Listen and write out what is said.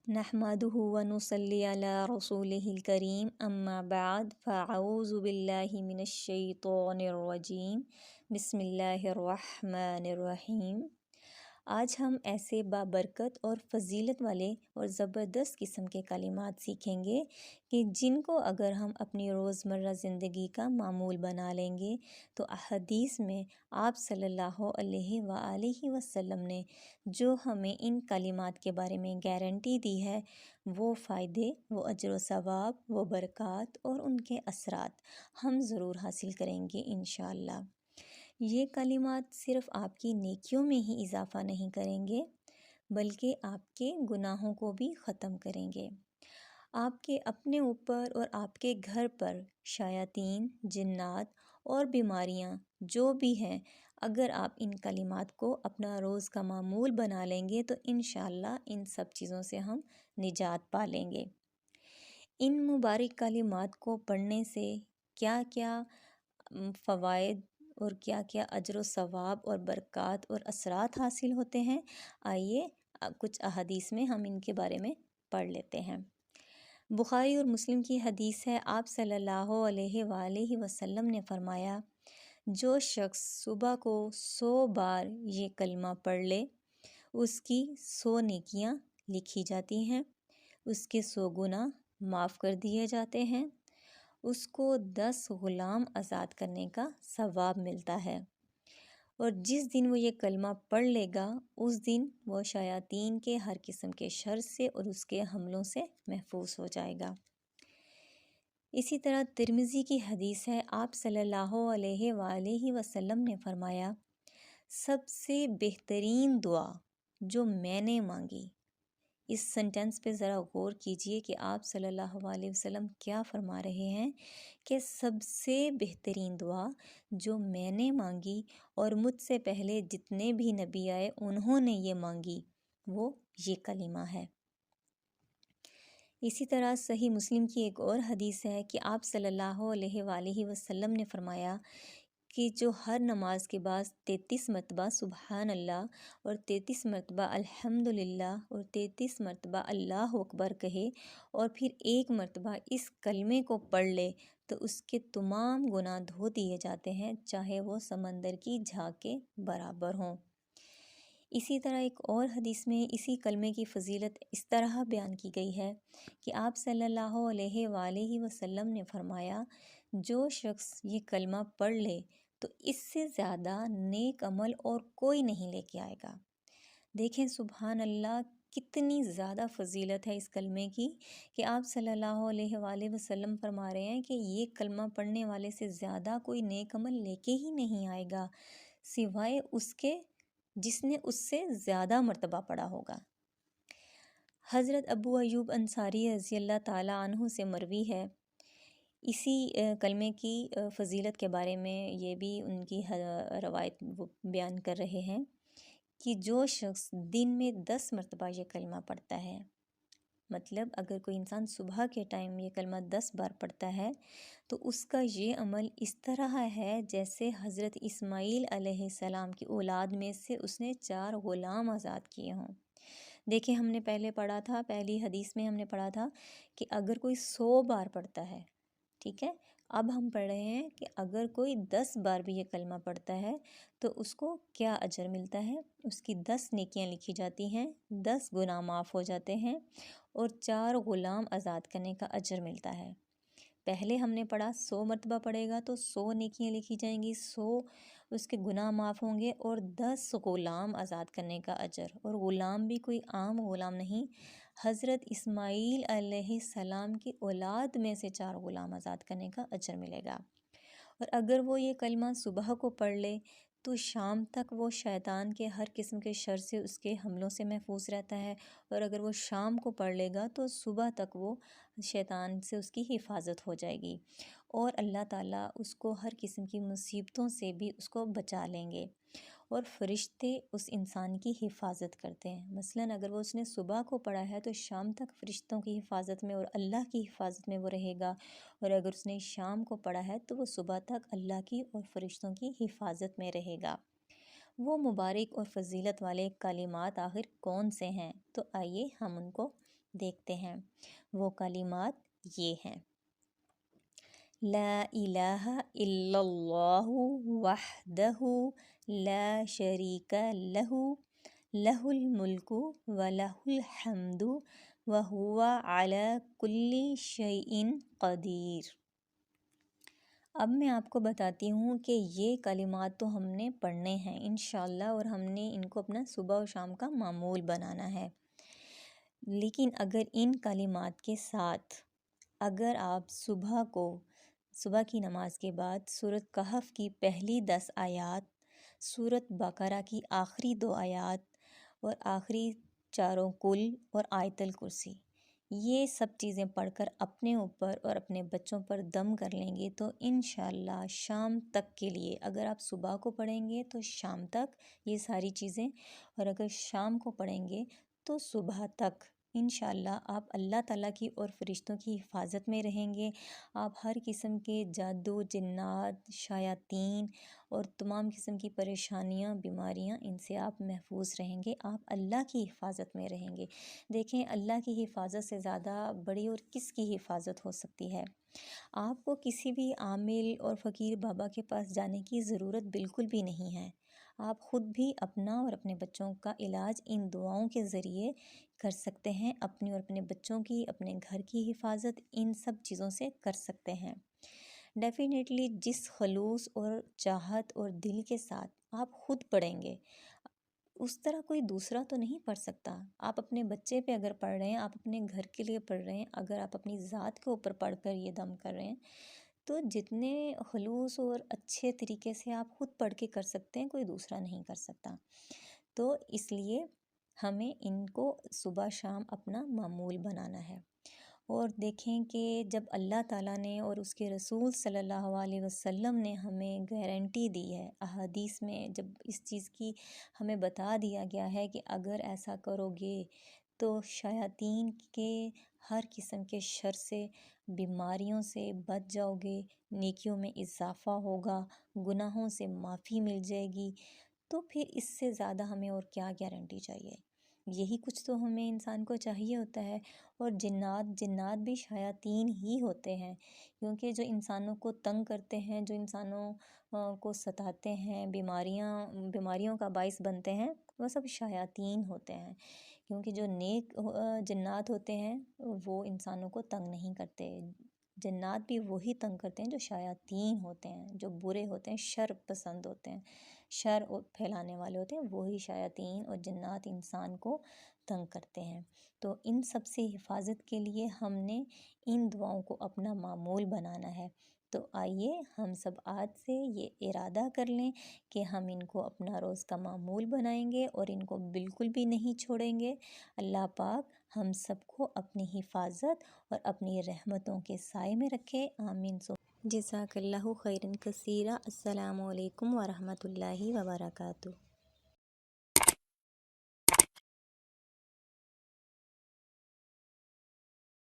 نحمده ونصلي على رسوله الكريم اما بعد فاعوذ باللہ من الشیطان الرجیم بسم اللہ الرحمن الرحیم۔ آج ہم ایسے بابرکت اور فضیلت والے اور زبردست قسم کے کلمات سیکھیں گے کہ جن کو اگر ہم اپنی روزمرہ زندگی کا معمول بنا لیں گے تو احادیث میں آپ صلی اللہ علیہ وآلہ وسلم نے جو ہمیں ان کلمات کے بارے میں گارنٹی دی ہے، وہ فائدے، وہ اجر و ثواب، وہ برکات اور ان کے اثرات ہم ضرور حاصل کریں گے انشاءاللہ۔ یہ کلمات صرف آپ کی نیکیوں میں ہی اضافہ نہیں کریں گے بلکہ آپ کے گناہوں کو بھی ختم کریں گے۔ آپ کے اپنے اوپر اور آپ کے گھر پر شیاطین، جنات اور بیماریاں جو بھی ہیں، اگر آپ ان کلمات کو اپنا روز کا معمول بنا لیں گے تو انشاءاللہ ان سب چیزوں سے ہم نجات پا لیں گے۔ ان مبارک کلمات کو پڑھنے سے کیا کیا فوائد اور کیا کیا اجر و ثواب اور برکات اور اثرات حاصل ہوتے ہیں، آئیے کچھ احادیث میں ہم ان کے بارے میں پڑھ لیتے ہیں۔ بخاری اور مسلم کی حدیث ہے، آپ صلی اللہ علیہ وآلہ وسلم نے فرمایا، جو شخص صبح کو 100 بار یہ کلمہ پڑھ لے، اس کی 100 نیکیاں لکھی جاتی ہیں، اس کے 100 گناہ معاف کر دیے جاتے ہیں، اس کو 10 غلام آزاد کرنے کا ثواب ملتا ہے، اور جس دن وہ یہ کلمہ پڑھ لے گا اس دن وہ شیاطین کے ہر قسم کے شر سے اور اس کے حملوں سے محفوظ ہو جائے گا۔ اسی طرح ترمذی کی حدیث ہے، آپ صلی اللہ علیہ وآلہ وسلم نے فرمایا، سب سے بہترین دعا جو میں نے مانگی۔ اس سنٹنس پہ ذرا غور کیجئے کہ آپ صلی اللہ علیہ وسلم کیا فرما رہے ہیں کہ سب سے بہترین دعا جو میں نے مانگی اور مجھ سے پہلے جتنے بھی نبی آئے انہوں نے یہ مانگی، وہ یہ کلمہ ہے۔ اسی طرح صحیح مسلم کی ایک اور حدیث ہے کہ آپ صلی اللہ علیہ وآلہ وسلم نے فرمایا کہ جو ہر نماز کے بعد 33 مرتبہ سبحان اللہ اور 33 مرتبہ الحمدللہ اور 33 مرتبہ اللہ اکبر کہے اور پھر ایک مرتبہ اس کلمے کو پڑھ لے تو اس کے تمام گناہ دھو دیے جاتے ہیں، چاہے وہ سمندر کی جھاگ کے برابر ہوں۔ اسی طرح ایک اور حدیث میں اسی کلمے کی فضیلت اس طرح بیان کی گئی ہے کہ آپ صلی اللہ علیہ وآلہ وسلم نے فرمایا، جو شخص یہ کلمہ پڑھ لے تو اس سے زیادہ نیک عمل اور کوئی نہیں لے کے آئے گا۔ دیکھیں سبحان اللہ، کتنی زیادہ فضیلت ہے اس کلمے کی کہ آپ صلی اللہ علیہ وآلہ وسلم فرما رہے ہیں کہ یہ کلمہ پڑھنے والے سے زیادہ کوئی نیک عمل لے کے ہی نہیں آئے گا سوائے اس کے جس نے اس سے زیادہ مرتبہ پڑھا ہوگا۔ حضرت ابو ایوب انصاری رضی اللہ تعالیٰ عنہ سے مروی ہے، اسی کلمے کی فضیلت کے بارے میں یہ بھی ان کی روایت وہ بیان کر رہے ہیں کہ جو شخص دن میں 10 مرتبہ یہ کلمہ پڑھتا ہے، مطلب اگر کوئی انسان صبح کے ٹائم یہ کلمہ 10 بار پڑھتا ہے تو اس کا یہ عمل اس طرح ہے جیسے حضرت اسماعیل علیہ السلام کی اولاد میں سے اس نے 4 غلام آزاد کیے ہوں۔ دیکھیں ہم نے پہلے پڑھا تھا، پہلی حدیث میں ہم نے پڑھا تھا کہ اگر کوئی 100 بار پڑھتا ہے، ٹھیک ہے، اب ہم پڑھ رہے ہیں کہ اگر کوئی 10 بار بھی یہ کلمہ پڑھتا ہے تو اس کو کیا اجر ملتا ہے، اس کی 10 نیکیاں لکھی جاتی ہیں، 10 گناہ معاف ہو جاتے ہیں اور 4 غلام آزاد کرنے کا اجر ملتا ہے۔ پہلے ہم نے پڑھا 100 مرتبہ پڑھے گا تو 100 نیکیاں لکھی جائیں گی، 100 اس کے گناہ معاف ہوں گے اور 10 غلام آزاد کرنے کا اجر، اور غلام بھی کوئی عام غلام نہیں، حضرت اسماعیل علیہ السلام کی اولاد میں سے 4 غلام آزاد کرنے کا اجر ملے گا۔ اور اگر وہ یہ کلمہ صبح کو پڑھ لے تو شام تک وہ شیطان کے ہر قسم کے شر سے اس کے حملوں سے محفوظ رہتا ہے، اور اگر وہ شام کو پڑھ لے گا تو صبح تک وہ شیطان سے اس کی حفاظت ہو جائے گی، اور اللہ تعالیٰ اس کو ہر قسم کی مصیبتوں سے بھی اس کو بچا لیں گے، اور فرشتے اس انسان کی حفاظت کرتے ہیں۔ مثلاً اگر وہ اس نے صبح کو پڑھا ہے تو شام تک فرشتوں کی حفاظت میں اور اللہ کی حفاظت میں وہ رہے گا، اور اگر اس نے شام کو پڑھا ہے تو وہ صبح تک اللہ کی اور فرشتوں کی حفاظت میں رہے گا۔ وہ مبارک اور فضیلت والے کلمات آخر کون سے ہیں؟ تو آئیے ہم ان کو دیکھتے ہیں۔ وہ کلمات یہ ہیں: لا الہ الا اللہ وحدہ لا شریک لہ لہ الملک ولہ الحمد وہو علی کل شیء قدیر۔ اب میں آپ کو بتاتی ہوں کہ یہ کلمات تو ہم نے پڑھنے ہیں انشاءاللہ، اور ہم نے ان کو اپنا صبح و شام کا معمول بنانا ہے۔ لیکن اگر ان کلمات کے ساتھ اگر آپ صبح کی نماز کے بعد سورۃ کہف کی پہلی 10 آیات، سورۃ بقرہ کی آخری 2 آیات اور آخری چاروں کل اور آیت الکرسی، یہ سب چیزیں پڑھ کر اپنے اوپر اور اپنے بچوں پر دم کر لیں گے تو انشاءاللہ شام تک کے لیے، اگر آپ صبح کو پڑھیں گے تو شام تک یہ ساری چیزیں، اور اگر شام کو پڑھیں گے تو صبح تک انشاءاللہ آپ اللہ تعالیٰ کی اور فرشتوں کی حفاظت میں رہیں گے۔ آپ ہر قسم کے جادو، جنات، شیاطین اور تمام قسم کی پریشانیاں، بیماریاں، ان سے آپ محفوظ رہیں گے، آپ اللہ کی حفاظت میں رہیں گے۔ دیکھیں، اللہ کی حفاظت سے زیادہ بڑی اور کس کی حفاظت ہو سکتی ہے؟ آپ کو کسی بھی عامل اور فقیر بابا کے پاس جانے کی ضرورت بالکل بھی نہیں ہے۔ آپ خود بھی اپنا اور اپنے بچوں کا علاج ان دعاؤں کے ذریعے کر سکتے ہیں، اپنی اور اپنے بچوں کی، اپنے گھر کی حفاظت ان سب چیزوں سے کر سکتے ہیں۔ ڈیفینیٹلی جس خلوص اور چاہت اور دل کے ساتھ آپ خود پڑھیں گے، اس طرح کوئی دوسرا تو نہیں پڑھ سکتا۔ آپ اپنے بچے پہ اگر پڑھ رہے ہیں، آپ اپنے گھر کے لیے پڑھ رہے ہیں، اگر آپ اپنی ذات کے اوپر پڑھ کر یہ دم کر رہے ہیں، تو جتنے خلوص اور اچھے طریقے سے آپ خود پڑھ کے کر سکتے ہیں، کوئی دوسرا نہیں کر سکتا۔ تو اس لیے ہمیں ان کو صبح شام اپنا معمول بنانا ہے۔ اور دیکھیں کہ جب اللہ تعالیٰ نے اور اس کے رسول صلی اللہ علیہ وسلم نے ہمیں گارنٹی دی ہے، احادیث میں جب اس چیز کی ہمیں بتا دیا گیا ہے کہ اگر ایسا کرو گے تو شیاطین کے ہر قسم کے شر سے، بیماریوں سے بچ جاؤ گے، نیکیوں میں اضافہ ہوگا، گناہوں سے معافی مل جائے گی، تو پھر اس سے زیادہ ہمیں اور کیا گارنٹی چاہیے؟ یہی کچھ تو ہمیں انسان کو چاہیے ہوتا ہے۔ اور جنات بھی شیاطین ہی ہوتے ہیں، کیونکہ جو انسانوں کو تنگ کرتے ہیں، جو انسانوں کو ستاتے ہیں، بیماریوں کا باعث بنتے ہیں، وہ سب شیاطین ہوتے ہیں۔ کیونکہ جو نیک جنات ہوتے ہیں وہ انسانوں کو تنگ نہیں کرتے۔ جنات بھی وہی تنگ کرتے ہیں جو شیاطین ہوتے ہیں، جو برے ہوتے ہیں، شر پسند ہوتے ہیں، شر پھیلانے والے ہوتے ہیں، وہی شیاطین اور جنات انسان کو تنگ کرتے ہیں۔ تو ان سب سے حفاظت کے لیے ہم نے ان دعاؤں کو اپنا معمول بنانا ہے۔ تو آئیے ہم سب آج سے یہ ارادہ کر لیں کہ ہم ان کو اپنا روز کا معمول بنائیں گے اور ان کو بالکل بھی نہیں چھوڑیں گے۔ اللہ پاک ہم سب کو اپنی حفاظت اور اپنی رحمتوں کے سائے میں رکھے، آمین۔ جزاک اللہ خیرا کثیرا۔ السلام علیکم ورحمۃ اللہ وبرکاتہ۔